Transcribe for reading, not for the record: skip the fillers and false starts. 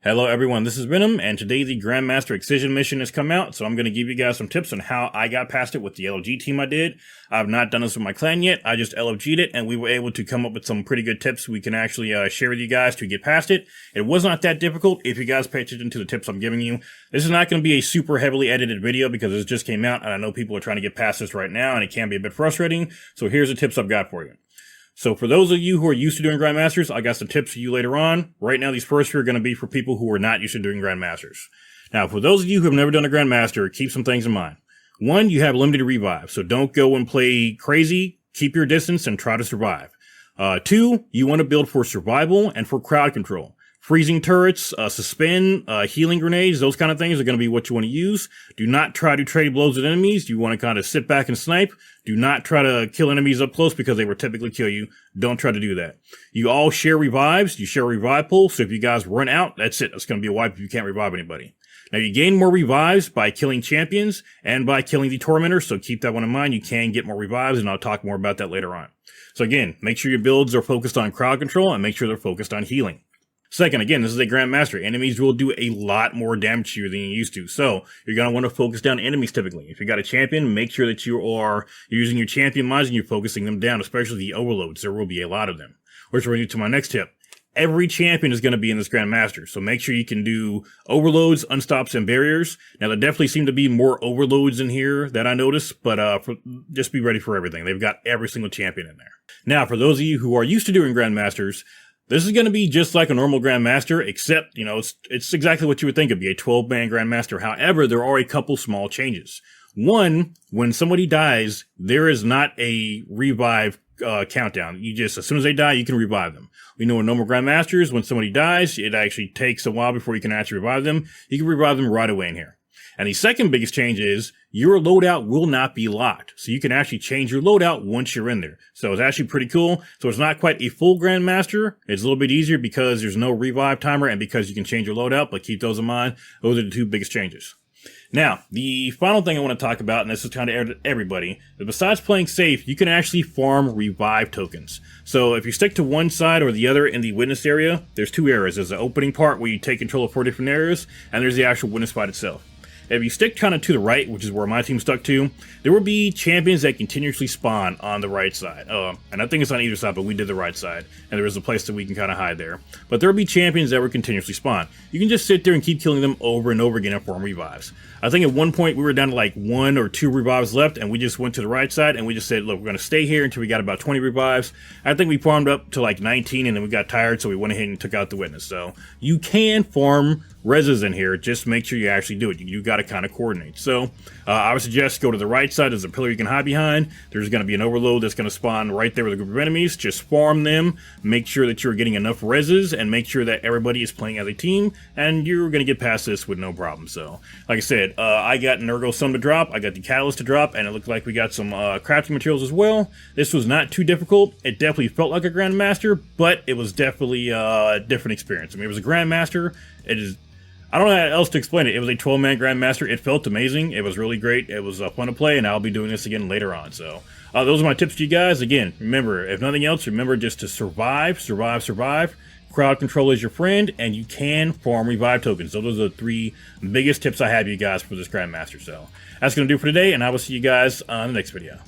Hello everyone, this is Venom, and today the Grand Master Excision mission has come out, so I'm going to give you guys some tips on how I got past it with the LOG team I did. I've not done this with my clan yet, I just LOG'd it, and we were able to come up with some pretty good tips we can actually share with you guys to get past it. It was not that difficult if you guys pay attention to the tips I'm giving you. This is not going to be a super heavily edited video because this just came out, and I know people are trying to get past this right now, and it can be a bit frustrating, so here's the tips I've got for you. So for those of you who are used to doing Grandmasters, I got some tips for you later on. Right now, these first three are going to be for people who are not used to doing Grandmasters. Now, for those of you who have never done a Grandmaster, keep some things in mind. One, you have limited revive, so don't go and play crazy. Keep your distance and try to survive. Two, you want to build for survival and for crowd control. Freezing turrets, suspend, healing grenades, those kind of things are going to be what you want to use. Do not try to trade blows with enemies. You want to kind of sit back and snipe. Do not try to kill enemies up close because they will typically kill you. Don't try to do that. You all share revives. You share a revive pool. So if you guys run out, that's it. That's going to be a wipe if you can't revive anybody. Now you gain more revives by killing champions and by killing the tormentors. So keep that one in mind. You can get more revives and I'll talk more about that later on. So again, make sure your builds are focused on crowd control and make sure they're focused on healing. Second, again, this is a Grand Master. Enemies will do a lot more damage to you than you used to. So you're going to want to focus down enemies typically. If you got a champion, make sure that you are using your champion mods and you're focusing them down, especially the overloads. There will be a lot of them. Which brings me to my next tip. Every champion is going to be in this Grand Master. So make sure you can do overloads, unstops, and barriers. Now, there definitely seem to be more overloads in here that I noticed, but just be ready for everything. They've got every single champion in there. Now, for those of you who are used to doing Grand Masters, this is going to be just like a normal Grandmaster, except, you know, it's exactly what you would think it'd be, a 12-man Grandmaster. However, there are a couple small changes. One, when somebody dies, there is not a revive countdown. You just, as soon as they die, you can revive them. We know in normal Grandmasters, when somebody dies, it actually takes a while before you can actually revive them. You can revive them right away in here. And the second biggest change is your loadout will not be locked. So you can actually change your loadout once you're in there. So it's actually pretty cool. So it's not quite a full Grandmaster. It's a little bit easier because there's no revive timer and because you can change your loadout, but keep those in mind. Those are the two biggest changes. Now, the final thing I want to talk about, and this is kind of everybody, is besides playing safe, you can actually farm revive tokens. So if you stick to one side or the other in the witness area, there's two areas. There's the opening part where you take control of 4 different areas, and there's the actual witness fight itself. If you stick kind of to the right, which is where my team stuck to, there will be champions that continuously spawn on the right side. And I think it's on either side, but we did the right side. And there is a place that we can kind of hide there. But there will be champions that will continuously spawn. You can just sit there and keep killing them over and over again and farm revives. I think at one point we were down to like 1 or 2 revives left, and we just went to the right side and we just said, look, we're going to stay here until we got about 20 revives. I think we farmed up to like 19 and then we got tired, so we went ahead and took out the witness. So you can farm reses in here, just make sure you actually do it. You got to kind of coordinate. So I would suggest go to the right side. There's a pillar you can hide behind. There's going to be an overload that's going to spawn right there with a group of enemies. Just farm them, make sure that you're getting enough reses, and make sure that everybody is playing as a team, and you're going to get past this with no problem. So like I said, I got an Ergo Sum to drop, I got the Catalyst to drop, and it looked like we got some crafting materials as well. This was not too difficult. It definitely felt like a Grandmaster, but it was definitely a different experience. I mean, it was a Grandmaster. I don't know how else to explain it. It was a 12-man Grandmaster. It felt amazing. It was really great. It was fun to play, and I'll be doing this again later on. So those are my tips to you guys. Again, remember, if nothing else, remember just to survive. Crowd control is your friend, and you can farm revive tokens. So those are the 3 biggest tips I have you guys for this Grandmaster. So that's going to do for today, and I will see you guys on the next video.